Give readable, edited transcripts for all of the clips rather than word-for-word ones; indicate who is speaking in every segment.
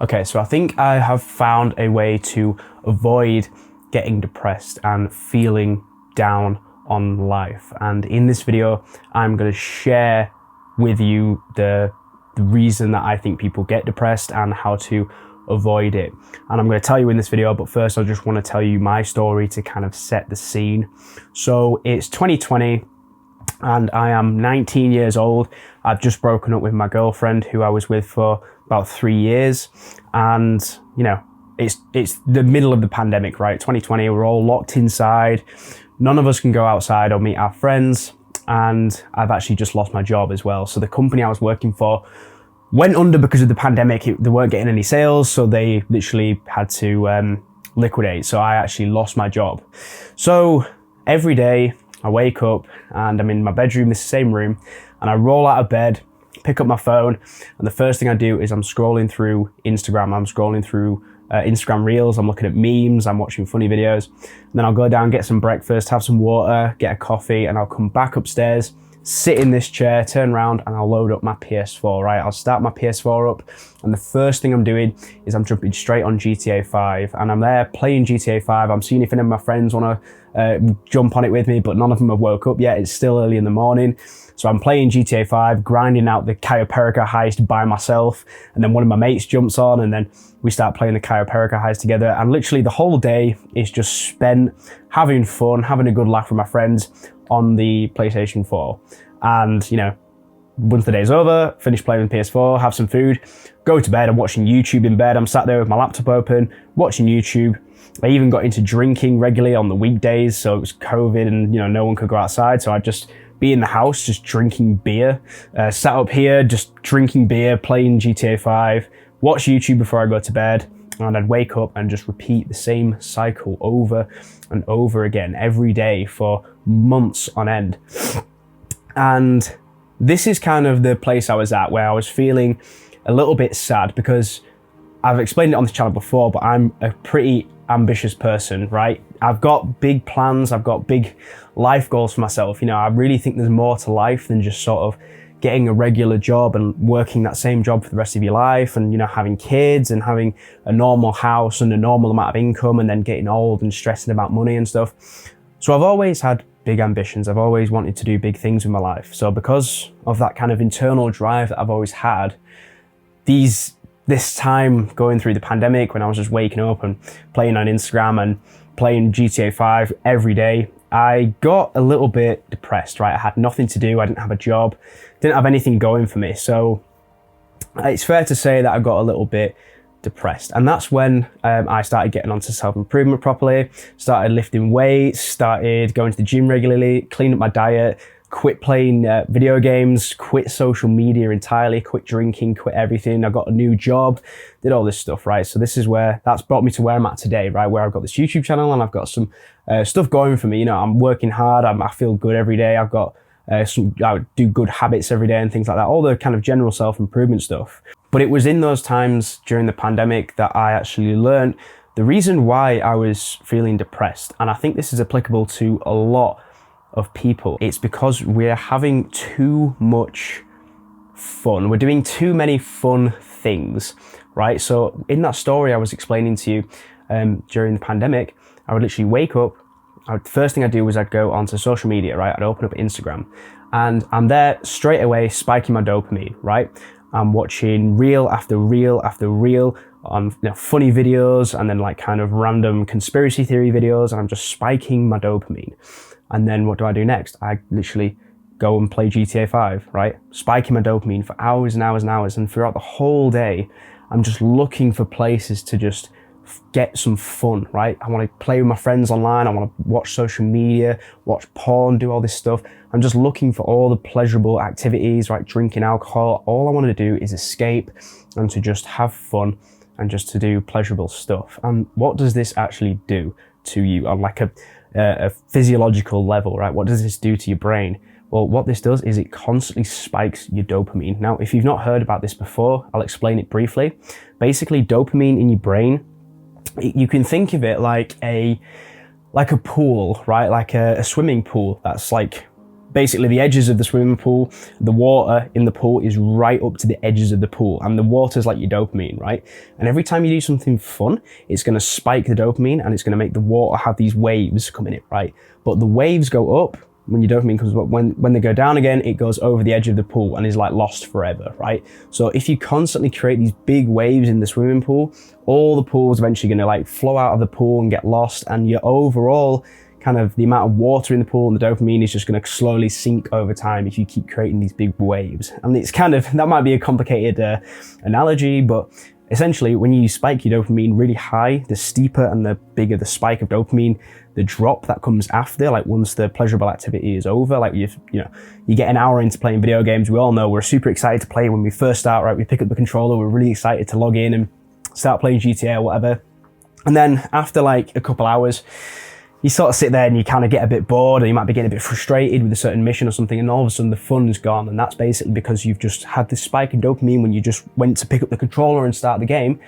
Speaker 1: Okay, so I think I have found a way to avoid getting depressed and feeling down on life. And in this video, I'm going to share with you the reason that I think people get depressed and how to avoid it. And I'm going to tell you in this video, but first I just want to tell you my story to kind of set the scene. So it's 2020 and I am 19 years old. I've just broken up with my girlfriend who I was with for about 3 years. And you know, it's the middle of the pandemic, right? 2020, we're all locked inside. None of us can go outside or meet our friends. And I've actually just lost my job as well. So the company I was working for went under because of the pandemic. They weren't getting any sales, so they literally had to liquidate. So I actually lost my job. So every day I wake up and I'm in my bedroom, this same room, and I roll out of bed, pick up my phone, and the first thing I do is I'm scrolling through Instagram. I'm scrolling through Instagram Reels, I'm looking at memes, I'm watching funny videos. And then I'll go down, get some breakfast, have some water, get a coffee, and I'll come back upstairs, sit in this chair, turn around, and I'll load up my PS4, right? I'll start my PS4 up, and the first thing I'm doing is I'm jumping straight on GTA 5, and I'm there playing GTA 5. I'm seeing if any of my friends want to jump on it with me, but none of them have woke up yet. It's still early in the morning. So I'm playing GTA 5, grinding out the Cayo Perico heist by myself, and then one of my mates jumps on, and then we start playing the Cayo Perico heist together. And literally the whole day is just spent having fun, having a good laugh with my friends on the PlayStation 4. And you know, once the day's over, finish playing PS4, have some food, go to bed. I'm watching YouTube in bed. I'm sat there with my laptop open, watching YouTube. I even got into drinking regularly on the weekdays. So it was COVID and, you know, no one could go outside. So I'd just be in the house, just drinking beer, sat up here, just drinking beer, playing GTA 5, watch YouTube before I go to bed. And I'd wake up and just repeat the same cycle over and over again every day for months on end. And this is kind of the place I was at where I was feeling a little bit sad, because I've explained it on this channel before, but I'm a pretty ambitious person, right? I've got big plans, I've got big life goals for myself. You know, I really think there's more to life than just sort of getting a regular job and working that same job for the rest of your life, and, you know, having kids and having a normal house and a normal amount of income, and then getting old and stressing about money and stuff. So I've always had big ambitions. I've always wanted to do big things with my life. So because of that kind of internal drive that I've always had, this time going through the pandemic, when I was just waking up and playing on Instagram and playing GTA 5 every day, I got a little bit depressed, right? I had nothing to do. I didn't have a job, didn't have anything going for me. So it's fair to say that I got a little bit depressed. And that's when I started getting onto self-improvement properly, started lifting weights, started going to the gym regularly, cleaned up my diet, quit playing video games, quit social media entirely, quit drinking, quit everything. I got a new job, did all this stuff, right? So this is where that's brought me to where I'm at today, right? Where I've got this YouTube channel and I've got some stuff going for me. You know, I'm working hard, I feel good every day. I've got I do good habits every day and things like that, all the kind of general self-improvement stuff. But it was in those times during the pandemic that I actually learned the reason why I was feeling depressed. And I think this is applicable to a lot of people. It's because we're having too much fun. We're doing too many fun things, right? So in that story I was explaining to you during the pandemic, I would literally wake up. First thing I'd do was I'd go onto social media, right? I'd open up Instagram and I'm there straight away spiking my dopamine, right? I'm watching reel after reel after reel on, you know, funny videos and then like kind of random conspiracy theory videos, and I'm just spiking my dopamine. And then what do I do next? I literally go and play GTA 5, right? Spiking my dopamine for hours and hours and hours. And throughout the whole day, I'm just looking for places to just get some fun, right? I want to play with my friends online. I want to watch social media, watch porn, do all this stuff. I'm just looking for all the pleasurable activities, right? Drinking alcohol. All I want to do is escape and to just have fun and just to do pleasurable stuff. And what does this actually do to you on like a physiological level, right? What does this do to your brain? Well, what this does is it constantly spikes your dopamine. Now, if you've not heard about this before, I'll explain it briefly. Basically, dopamine in your brain, you can think of it like a pool, right? Like a swimming pool that's like basically the edges of the swimming pool, the water in the pool is right up to the edges of the pool, and the water's like your dopamine, right? And every time you do something fun, it's going to spike the dopamine and it's going to make the water have these waves coming in, right? But the waves go up when your dopamine comes up. When they go down again, it goes over the edge of the pool and is like lost forever, right? So if you constantly create these big waves in the swimming pool, all the pool's eventually going to like flow out of the pool and get lost, and your overall kind of the amount of water in the pool and the dopamine is just going to slowly sink over time if you keep creating these big waves. And it's kind of, that might be a complicated analogy, but essentially when you spike your dopamine really high, the steeper and the bigger the spike of dopamine, the drop that comes after, like once the pleasurable activity is over, like you get an hour into playing video games. We all know we're super excited to play when we first start, right? We pick up the controller, we're really excited to log in and start playing GTA or whatever. And then after like a couple hours, you sort of sit there and you kind of get a bit bored, or you might be getting a bit frustrated with a certain mission or something, and all of a sudden the fun's gone. And that's basically because you've just had this spike in dopamine when you just went to pick up the controller and start the game.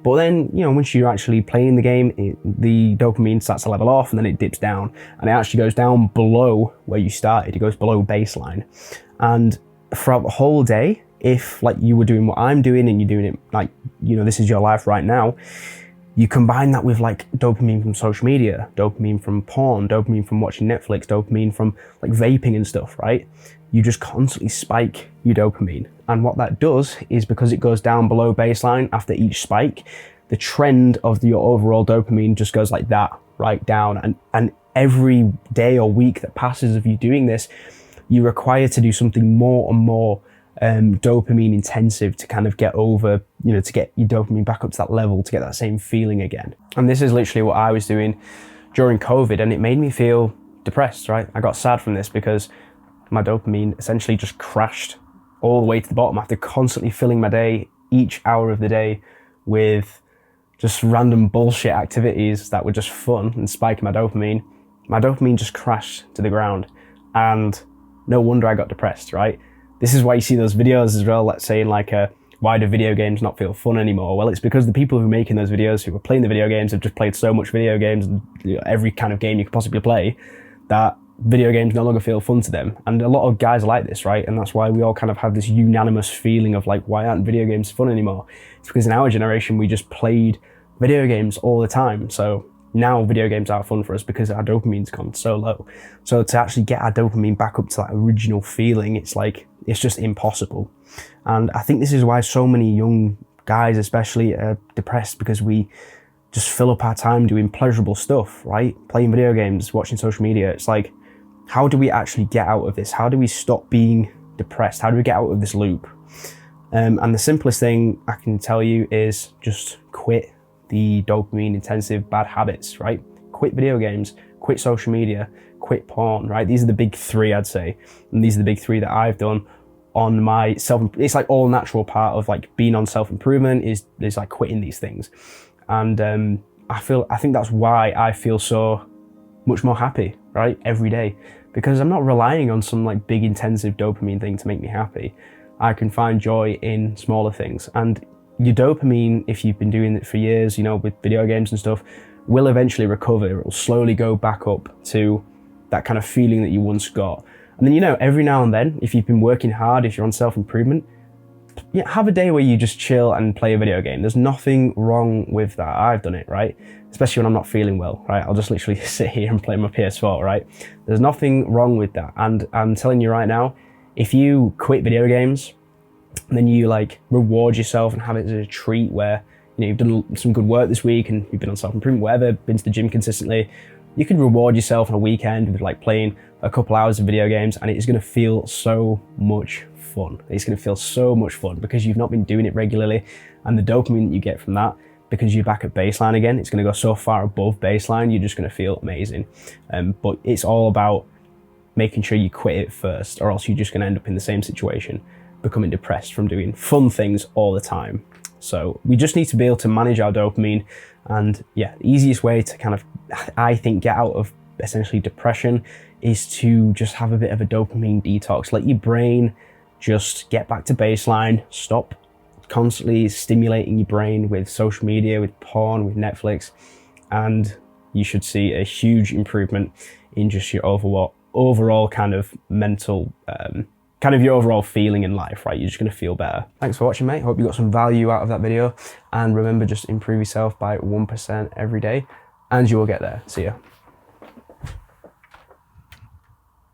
Speaker 1: But then, once you're actually playing the game, the dopamine starts to level off and then it dips down, and it actually goes down below where you started. It goes below baseline. And throughout the whole day, if like you were doing what I'm doing and you're doing it like, this is your life right now, you combine that with like dopamine from social media, dopamine from porn, dopamine from watching Netflix, dopamine from like vaping and stuff, right? You just constantly spike your dopamine. And what that does is, because it goes down below baseline after each spike, the trend of your overall dopamine just goes like that, right down. And every day or week that passes of you doing this, you require to do something more and more dopamine intensive to kind of get over, to get your dopamine back up to that level, to get that same feeling again. And this is literally what I was doing during COVID, and it made me feel depressed, right? I got sad from this because my dopamine essentially just crashed all the way to the bottom after constantly filling my day, each hour of the day, with just random bullshit activities that were just fun and spiking my dopamine. My dopamine just crashed to the ground, and no wonder I got depressed, right? This is why you see those videos as well, let's say in like why do video games not feel fun anymore? Well, it's because the people who are making those videos, who are playing the video games, have just played so much video games, and every kind of game you could possibly play, that video games no longer feel fun to them. And a lot of guys are like this, right? And that's why we all kind of have this unanimous feeling of like, why aren't video games fun anymore? It's because in our generation, we just played video games all the time. So now video games are fun for us because our dopamine's gone so low. So to actually get our dopamine back up to that original feeling, it's just impossible. And I think this is why so many young guys especially are depressed, because we just fill up our time doing pleasurable stuff, right? Playing video games, watching social media. It's like, how do we actually get out of this? How do we stop being depressed? How do we get out of this loop? And the simplest thing I can tell you is just quit the dopamine intensive bad habits, right? Quit video games, quit social media, quit porn, right? These are the big three, I'd say. And these are the big three that I've done on my it's like all natural part of like being on self-improvement is like quitting these things. And I think that's why I feel so much more happy, right? Every day, because I'm not relying on some like big intensive dopamine thing to make me happy. I can find joy in smaller things. And your dopamine, if you've been doing it for years, with video games and stuff, will eventually recover. It will slowly go back up to that kind of feeling that you once got. And then, every now and then, if you've been working hard, if you're on self-improvement, have a day where you just chill and play a video game. There's nothing wrong with that. I've done it, right? Especially when I'm not feeling well, right? I'll just literally sit here and play my PS4, right? There's nothing wrong with that. And I'm telling you right now, if you quit video games, and then you like reward yourself and have it as a treat where, you've done some good work this week and you've been on self-improvement, whatever, been to the gym consistently, you can reward yourself on a weekend with like playing a couple hours of video games, and it's going to feel so much fun. It's going to feel so much fun because you've not been doing it regularly, and the dopamine that you get from that, because you're back at baseline again, it's going to go so far above baseline, you're just going to feel amazing. But it's all about making sure you quit it first, or else you're just going to end up in the same situation, becoming depressed from doing fun things all the time. So we just need to be able to manage our dopamine. And the easiest way to kind of, I think, get out of essentially depression is to just have a bit of a dopamine detox. Let your brain just get back to baseline. Stop constantly stimulating your brain with social media, with porn, with Netflix, and you should see a huge improvement in just your overall kind of mental, kind of your overall feeling in life, right? You're just going to feel better. Thanks for watching, mate. Hope you got some value out of that video. And remember, just improve yourself by 1% every day and you will get there. See ya.